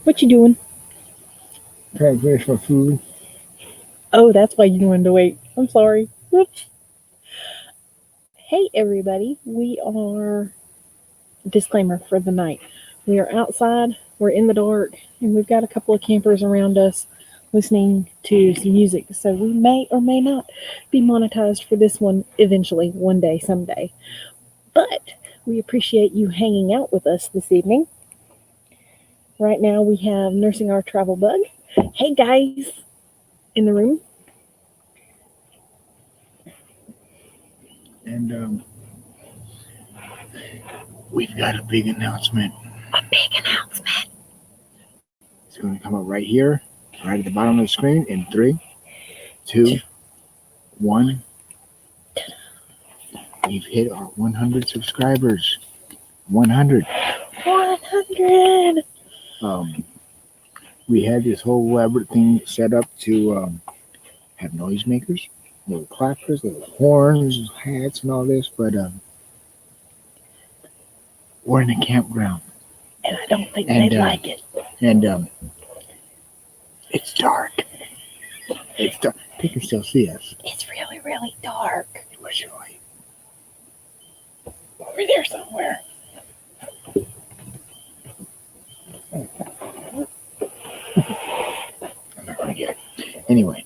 What you doing? Trying to finish my food. Oh, that's why you wanted to wait. I'm sorry. Whoops. Hey, everybody. We are, disclaimer for the night. We are outside, we're in the dark, and we've got a couple of campers around us listening to some music. So we may or may not be monetized for this one eventually, one day, someday. But we appreciate you hanging out with us this evening. Right now, we have Nursing Our Travel Bug. Hey, guys, in the room. And we've got a big announcement. A big announcement. It's going to come up right here, right at the bottom of the screen in 3, 2, 1. We've hit our 100 subscribers. 100. 100. We had this whole elaborate thing set up to have noisemakers, little clappers, little horns, hats, and all this, but we're in a campground. And I don't think they'd like it. And it's dark. It's dark. They can still see us. It's really, really dark. Where's your light? Over there somewhere. I'm not going to get it. Anyway.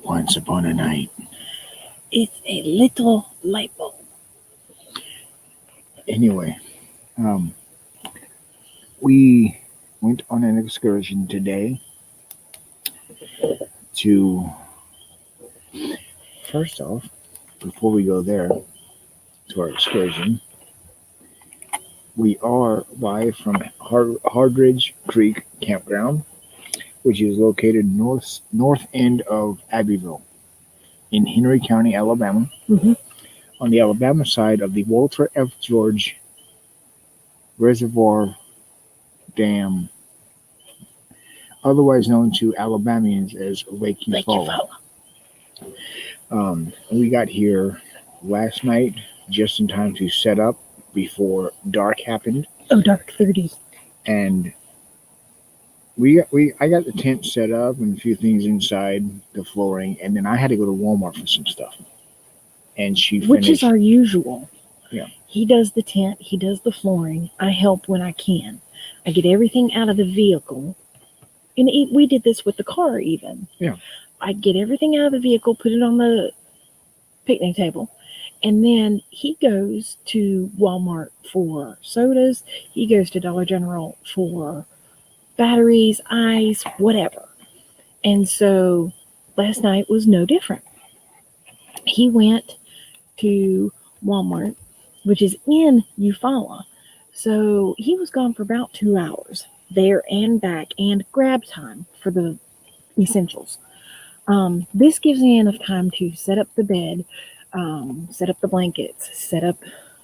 Once upon a night. It's a little light bulb. Anyway, we went on an excursion today to, first off, before we go there to our excursion, we are live from Hardridge Creek Campground, which is located north end of Abbeville in Henry County, Alabama, on the Alabama side of the Walter F. George Reservoir Dam, otherwise known to Alabamians as Lake Eufaula. We got here last night just in time to set up before dark happened. Oh, dark 30. And I got the tent set up and a few things inside the flooring, and then I had to go to Walmart for some stuff. And she finished. Which is our usual. Yeah. He does the tent, he does the flooring. I help when I can. I get everything out of the vehicle. And we did this with the car even. Yeah. I get everything out of the vehicle, put it on the picnic table. And then he goes to Walmart for sodas. He goes to Dollar General for batteries, ice, whatever. And so last night was no different. He went to Walmart, which is in Eufaula. So he was gone for about 2 hours there and back, and grab time for the essentials. This gives me enough time to set up the bed, set up the blankets, set up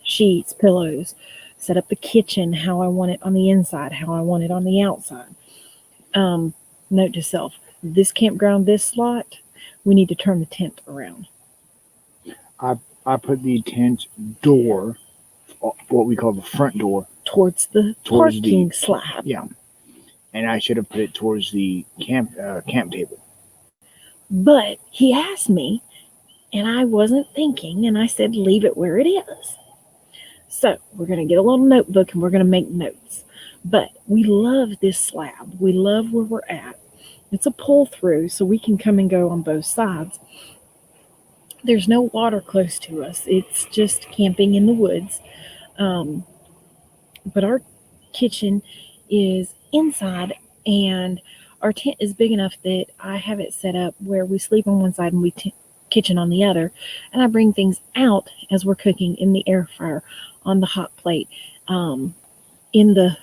sheets, pillows, set up the kitchen how I want it on the inside, how I want it on the outside. Note to self, this campground, this slot, we need to turn the tent around. I put the tent door, what we call the front door, towards the parking slab. Yeah. And I should have put it towards the camp table. But he asked me, and I wasn't thinking, and I said, leave it where it is. So we're going to get a little notebook and we're going to make notes. But we love this slab. We love where we're at. It's a pull through, so we can come and go on both sides. There's no water close to us. It's just camping in the woods. But our kitchen is inside, and our tent is big enough that I have it set up where we sleep on one side and we kitchen on the other. And I bring things out as we're cooking in the air fryer, on the hot plate, in the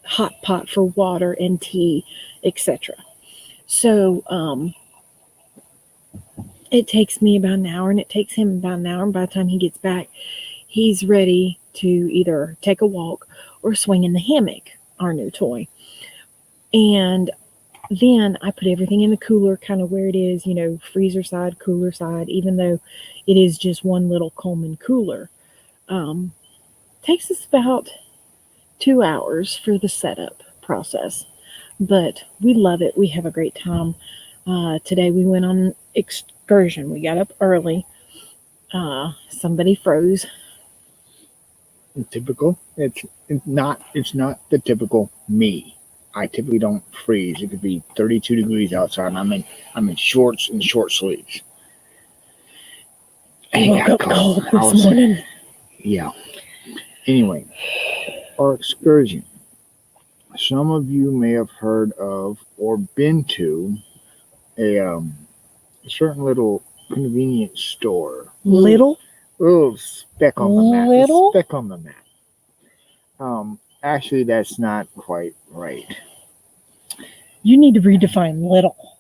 hot pot for water and tea, etc. So it takes me about an hour, and it takes him about an hour. And by the time he gets back, he's ready to either take a walk or swing in the hammock, our new toy. And Then I put everything in the cooler, kind of where it is, freezer side, cooler side, even though it is just one little Coleman cooler. Um, Takes us about 2 hours for the setup process, but we love it. We have a great time. Today we went on an excursion. We got up early. Somebody froze. Typical. It's not the typical me. I typically don't freeze. It could be 32 degrees outside, and I'm in shorts and short sleeves. I woke up cold this morning. Yeah. Anyway, our excursion. Some of you may have heard of or been to a certain little convenience store. Little? Little speck on the map. Little? Speck on the map. Actually, that's not quite right. You need to redefine little.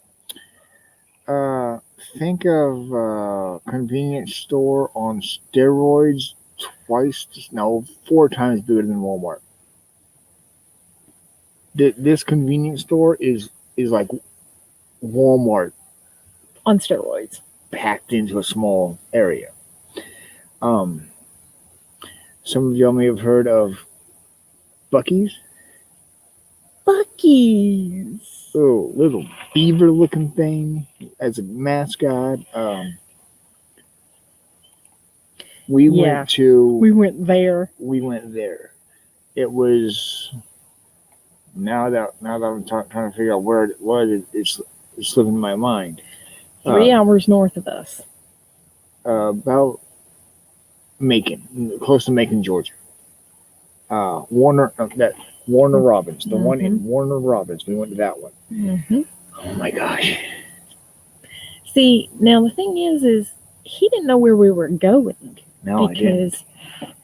Think of a convenience store on steroids, 4 times bigger than Walmart. This convenience store is like Walmart On steroids. packed into a small area. Some of y'all may have heard of Buc-ee's. Buc-ee's. Oh, little beaver-looking thing as a mascot. We went there. It was now that I'm trying to figure out where it was. It's slipping my mind. 3 hours north of us. About Macon, close to Macon, Georgia. Warner Robins, the one in Warner Robins. We went to that one. Mm-hmm. Oh my gosh! See, now the thing is he didn't know where we were going. No, because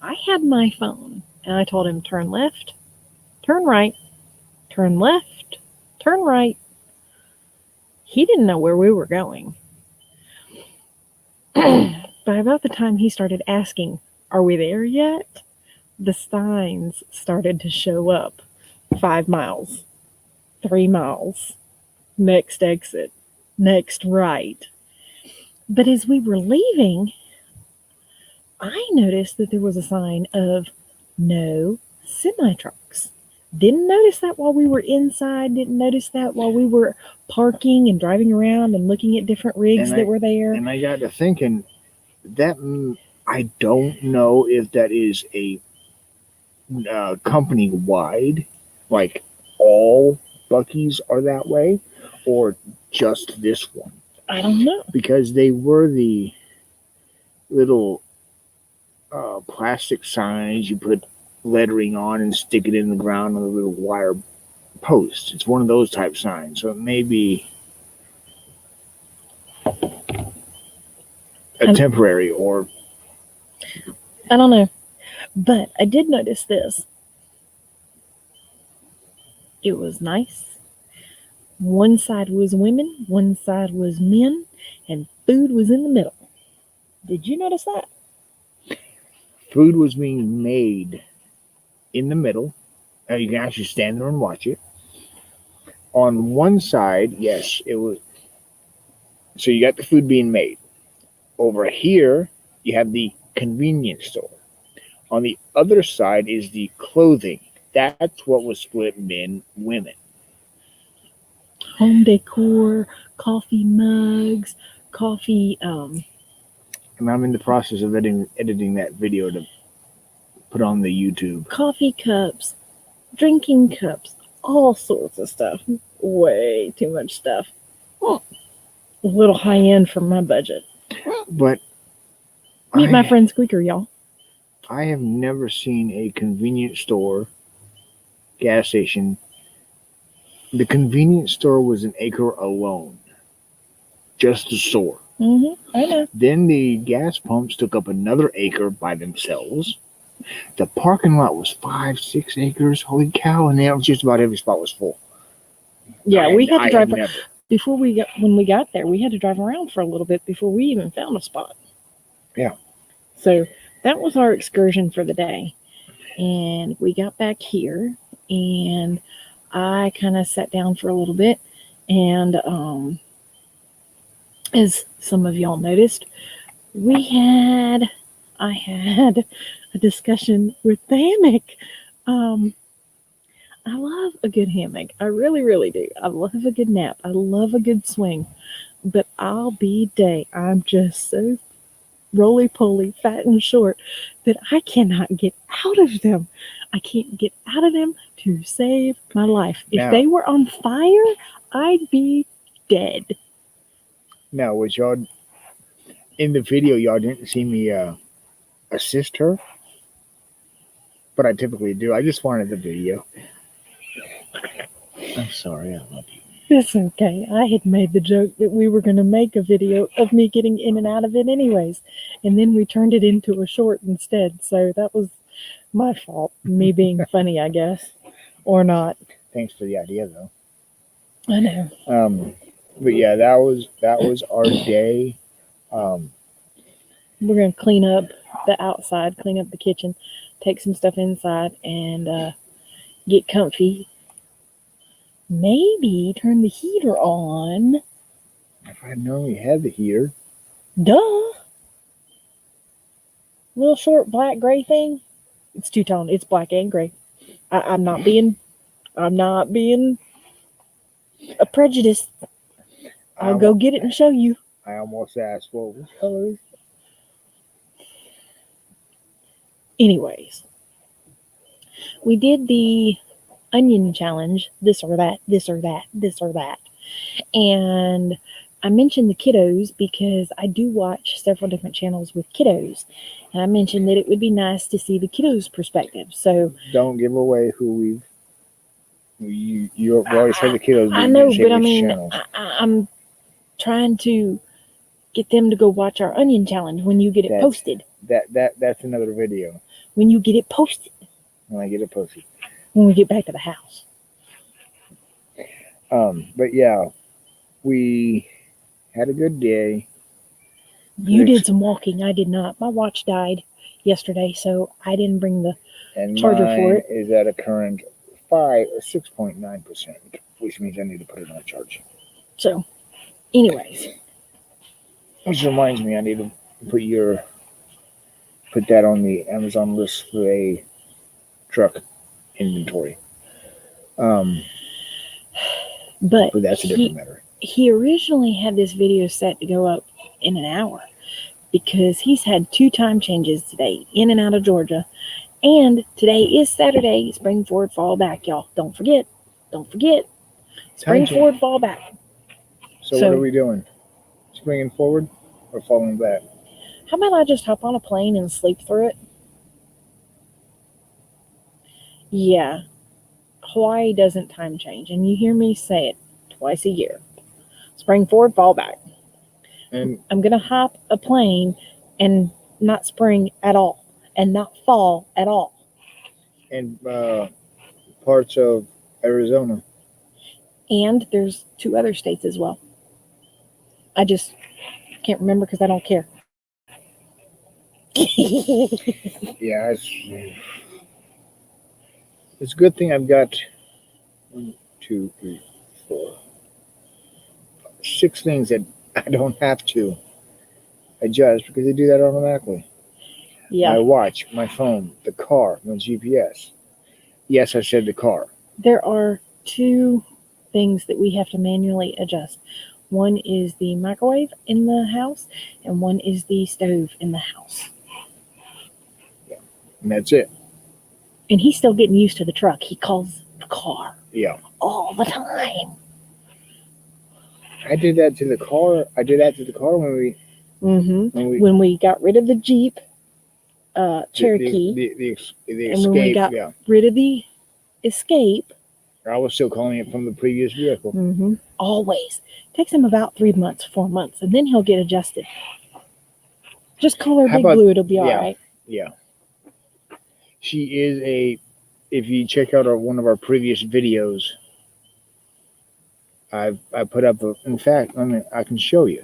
I had my phone and I told him turn left, turn right, turn left, turn right. He didn't know where we were going. By about the time he started asking, "Are we there yet?" the signs started to show up. 5 miles, 3 miles, next exit, next right. But as we were leaving, I noticed that there was a sign of no semi-trucks. Didn't notice that while we were inside, didn't notice that while we were parking and driving around and looking at different rigs that were there. And I got to thinking, that I don't know if that is a company-wide, like all Buc-ee's are that way, or just this one. I don't know. Because they were the little plastic signs you put lettering on and stick it in the ground on a little wire post. It's one of those type signs. So it may be a temporary or... I don't know. But I did notice this. It was nice. One side was women, one side was men, and food was in the middle. Did you notice that? Food was being made in the middle. You can actually stand there and watch it. On one side, yes, it was. So you got the food being made. Over here, you have the convenience store. On the other side is the clothing. That's what was split men, women. Home decor, coffee mugs, coffee. And I'm in the process of editing that video to put on the YouTube. Coffee cups, drinking cups, all sorts of stuff. Way too much stuff. A little high end for my budget. But meet my friend Squeaker, y'all. I have never seen a convenience store, gas station. The convenience store was an acre alone. Just the store. I know. Then the gas pumps took up another acre by themselves. The parking lot was 5-6 acres. Holy cow! And now just about every spot was full. Yeah, we had to drive when we got there. We had to drive around for a little bit before we even found a spot. Yeah. So that was our excursion for the day, and we got back here, and I kind of sat down for a little bit, And as some of y'all noticed, I had a discussion with the hammock. Um, I love a good hammock. I really, really do. I love a good nap. I love a good swing. But I'll be day. I'm just so roly poly, fat and short that I cannot get out of them. I can't get out of them to save my life. If Now, they were on fire, I'd be dead. now, was y'all in the video? Y'all didn't see me assist her, but I typically do. I just wanted the video. I'm sorry, I love you. It's okay. I had made the joke that we were going to make a video of me getting in and out of it anyways. And then we turned it into a short instead. So that was my fault. Me being funny, I guess. Or not. Thanks for the idea, though. I know. But yeah, that was our day. Um, We're going to clean up the outside, clean up the kitchen, take some stuff inside, and get comfy. Maybe turn the heater on. if I had known we had the heater, Duh. Little short black gray thing. It's two-tone. It's black and gray. I'm not being a prejudice. I'll go get it and show you. I almost asked what was color. Anyways, we did the onion challenge, this or that, this or that, this or that. And I mentioned the kiddos because I do watch several different channels with kiddos. And I mentioned that it would be nice to see the kiddos' perspective. So Don't give away who you already said the kiddos. I know, but I mean, I'm trying to get them to go watch our onion challenge when you get it posted. That's another video. When you get it posted. When I get it posted. When we get back to the house. But yeah, we had a good day. You did some walking. I did not. My watch died yesterday, so I didn't bring the charger for it. Is at a current 6.9%, which means I need to put it on charge. So, anyways. Which reminds me, I need to put that on the Amazon list for a truck inventory. But that's a different matter. He originally had this video set to go up in an hour because he's had 2 time changes today in and out of Georgia. And today is Saturday, spring forward, fall back, y'all. Don't forget. Spring forward, fall back. So what are we doing? Springing forward or falling back? How about I just hop on a plane and sleep through it? Yeah. Hawaii doesn't time change, and you hear me say it twice a year. Spring forward, fall back. And I'm going to hop a plane and not spring at all and not fall at all. And parts of Arizona. And there's 2 other states as well. I just can't remember because I don't care. Yeah, it's a good thing I've got 1, 2, 3, 4, 6 things that I don't have to adjust because they do that automatically. Yeah. My watch, my phone, the car, my GPS. Yes, I said the car. There are 2 things that we have to manually adjust. One is the microwave in the house, and one is the stove in the house. Yeah, and that's it. And he's still getting used to the truck. He calls the car. Yeah. All the time. I did that to the car. When we. Mm-hmm. When we got rid of the Jeep, Cherokee, the and Escape, when we got rid of the Escape, I was still calling it from the previous vehicle. Mm-hmm. Always takes him about 3 months, 4 months, and then he'll get adjusted. Just call her Big Blue; it'll be all right. Yeah, she is if you check out one of our previous videos, I put up in fact, I can show you.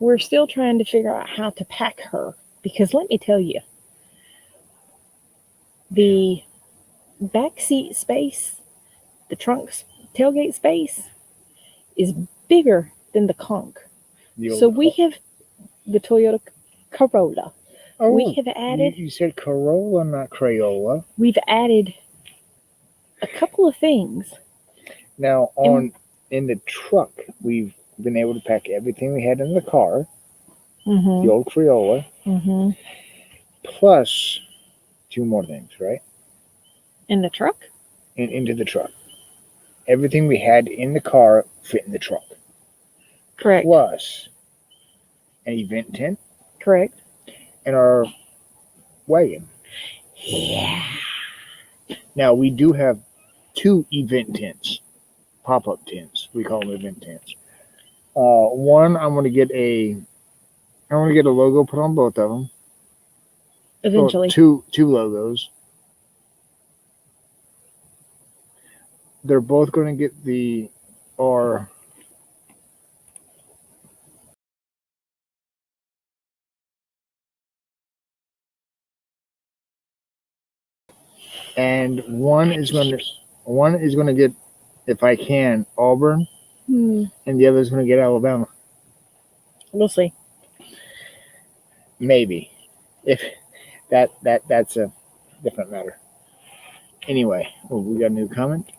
we're still trying to figure out how to pack her. Because let me tell you, the back seat space, the trunk tailgate space is bigger than the conch. So we have the Toyota Corolla. We have added. You said Corolla, not Crayola. We've added a couple of things. Now, in the truck, we've been able to pack everything we had in the car, the old Crayola, plus 2 more things, right? In the truck? Into the truck. Everything we had in the car fit in the truck. Correct. Plus an event tent. Correct. And our wagon. Yeah. Now, we do have 2 event tents. Pop-up tents. We call them event tents. One, I'm going to get a logo put on both of them. Eventually. Well, two logos. They're both going to get our and one is going to get, if I can, Auburn, and the other is going to get Alabama. We'll see. Maybe, if that's a different matter. Anyway, we got a new comment.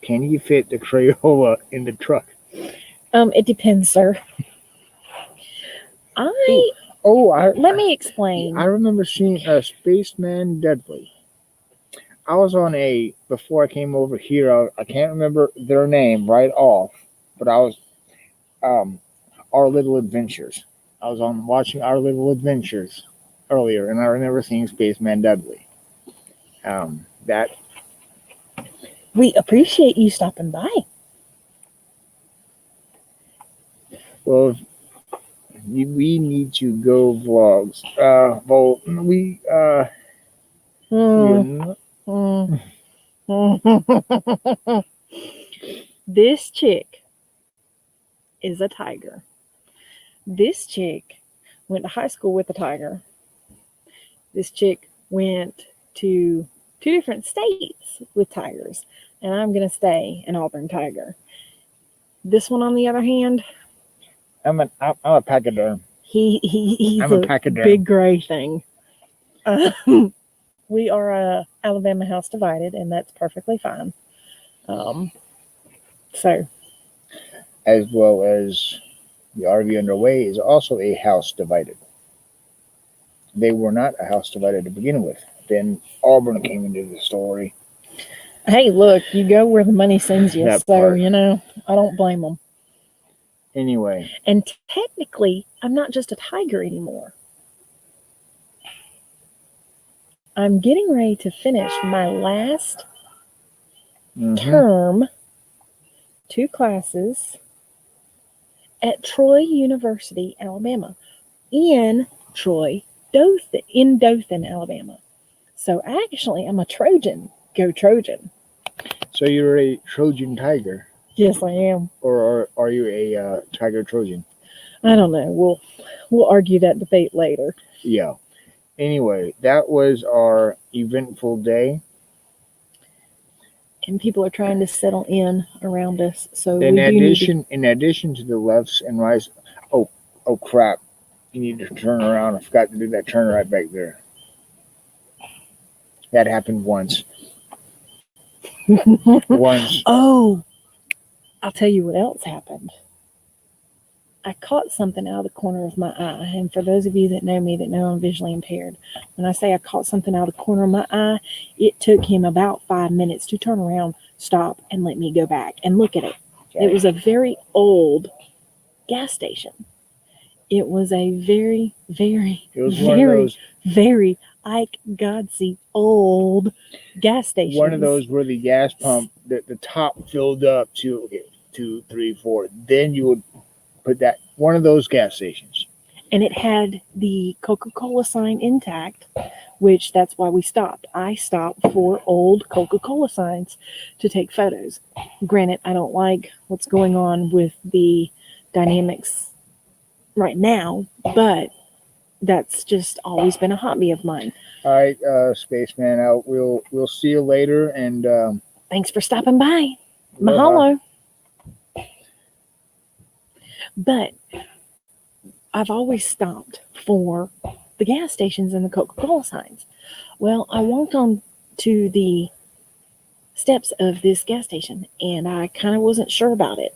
Can you fit the Crayola in the truck? It depends, sir. Let me explain. I remember seeing a Spaceman Dudley. I was on before I came over here, I can't remember their name right off, but I was, Our Little Adventures. I was on watching Our Little Adventures earlier, and I remember seeing Spaceman Dudley. We appreciate you stopping by. Well, we need to go vlogs. This chick is a tiger. This chick went to high school with a tiger. This chick went to 2 different states with tigers. And I'm going to stay an Auburn tiger. This one, on the other hand, I'm a pachyderm. He's a pachyderm. Big gray thing. We are a Alabama house divided, and that's perfectly fine. So, as well as the RV underway is also a house divided. They were not a house divided to begin with. Then Auburn came into the story. Hey, look, you go where the money sends you. I don't blame them. Anyway. And technically, I'm not just a tiger anymore. I'm getting ready to finish my last term, 2 classes at Troy University, Alabama, in Dothan, Alabama. So actually, I'm a Trojan. Go Trojan. So you're a Trojan tiger? Yes, I am. Or are you a tiger Trojan? I don't know. We'll argue that debate later. Yeah. Anyway, that was our eventful day. And people are trying to settle in around us. So in addition to the lefts and rights, oh crap! You need to turn around. I forgot to do that turn right back there. That happened once. Oh, I'll tell you what else happened. I caught something out of the corner of my eye. And for those of you that know me, that know I'm visually impaired, when I say I caught something out of the corner of my eye, it took him about 5 minutes to turn around, stop, and let me go back and look at it. Okay. It was a very old gas station. It was a very, very, very Ike Godsey old gas station. One of those where the gas pump, the top filled up to 2, 3, 4. Then you would put that, one of those gas stations. And it had the Coca-Cola sign intact which that's why we stopped. I stopped for old Coca-Cola signs to take photos. Granted, I don't like what's going on with the dynamics right now, but that's just always been a hobby of mine. All right, spaceman out. We'll see you later, and Thanks for stopping by. aloha. Mahalo. But I've always stopped for the gas stations and the Coca-Cola signs. Well, I walked on to the steps of this gas station and I kind of wasn't sure about it.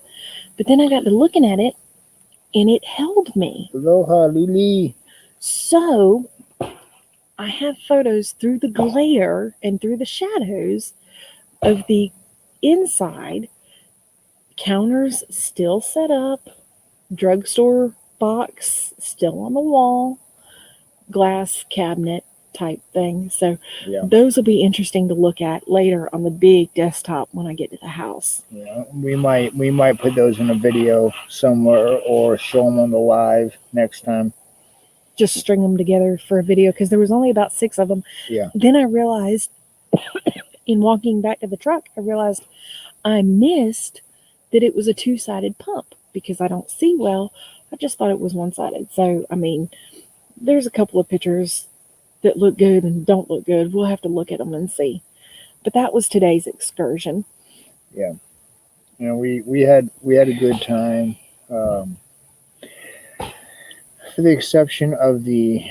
But then I got to looking at it and it held me. Aloha, Lili. So I have photos through the glare and through the shadows of the inside, counters still set up, drugstore box still on the wall, glass cabinet type thing. So Yeah. those will be interesting to look at later on the big desktop when I get to the house. Yeah, we might put those in a video somewhere or show them on the live next time. Just string them together for a video because there was only about 6 of them. Yeah. Then I realized in walking back to the truck, I realized I missed that it was a 2-sided pump because I don't see well. I just thought it was 1-sided. So, I mean, there's a couple of pictures that look good and don't look good. We'll have to look at them and see. But that was today's excursion. Yeah. You know, we had a good time. For the exception of the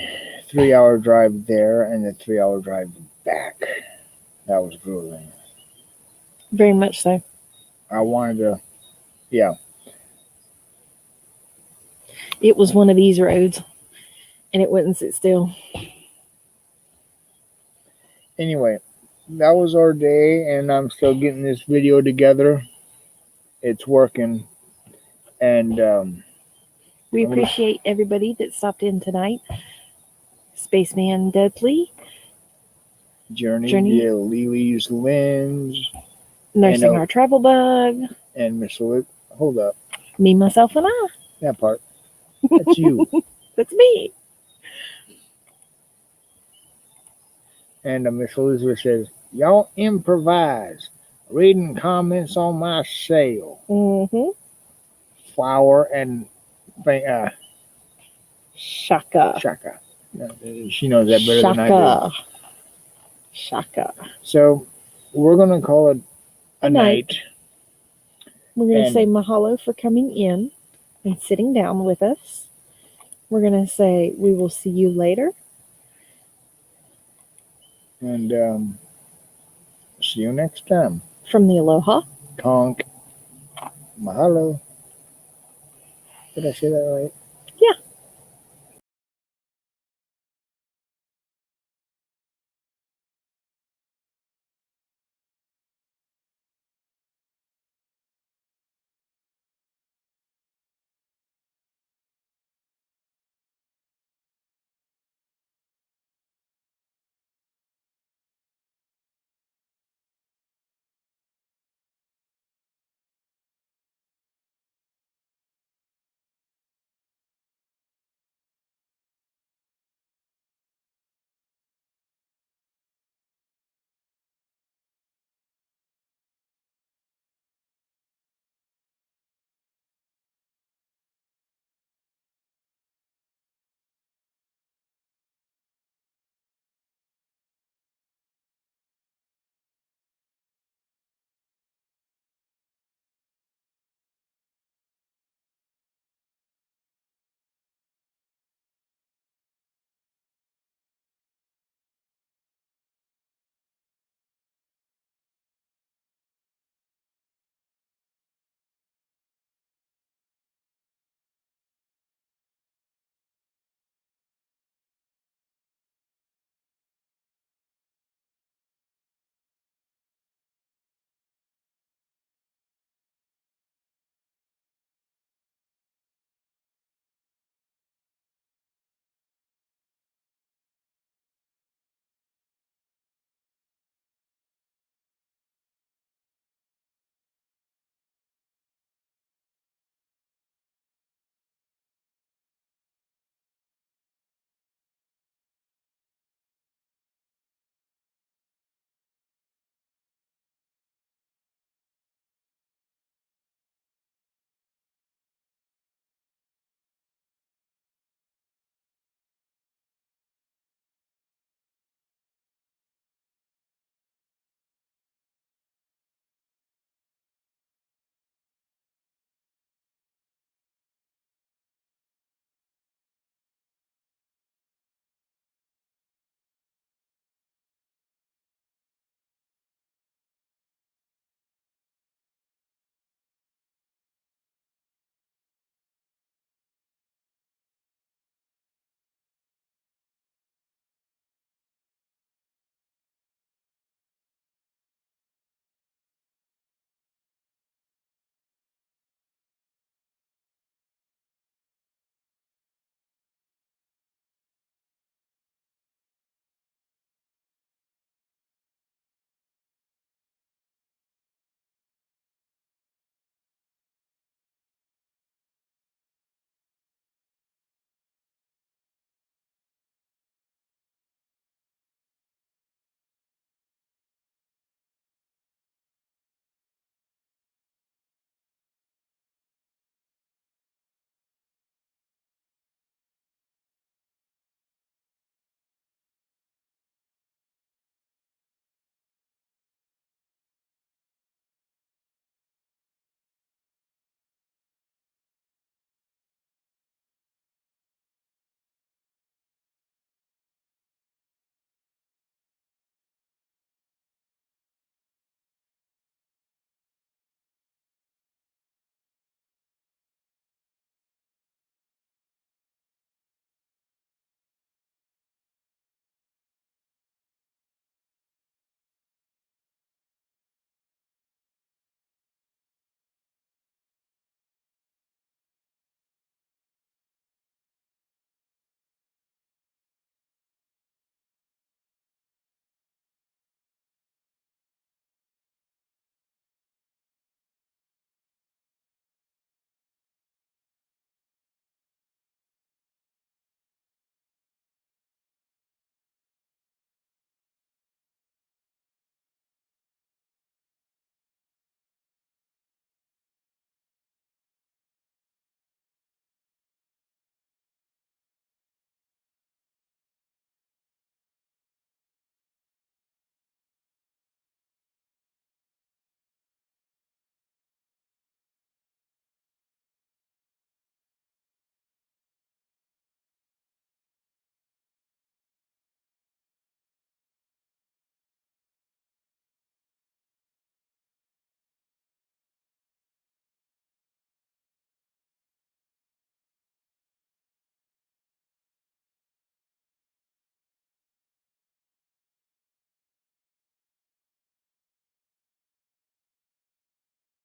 3-hour drive there and the 3-hour drive back. That was grueling. Very much so. I wanted to, yeah. It was one of these roads, and it wouldn't sit still. Anyway, that was our day, and I'm still getting this video together. It's working, and We appreciate everybody that stopped in tonight. Spaceman Dudley, Journey Journey. via Lily's Lens, Nursing Our Travel Bug, and Miss Liz. Hold up, Me, Myself, and I. that part. That's you. That's me. And Miss Elizabeth says, "Y'all improvise. Reading comments on my sale. Mm-hmm. Flower and Shaka. Shaka. She knows that better than I do. Shaka. So we're gonna call it a night. We're going to And- say mahalo for coming in and sitting down with us. We're going to say we will see you later. And see you next time. From the Aloha. Tonk. Mahalo. Did I say that right?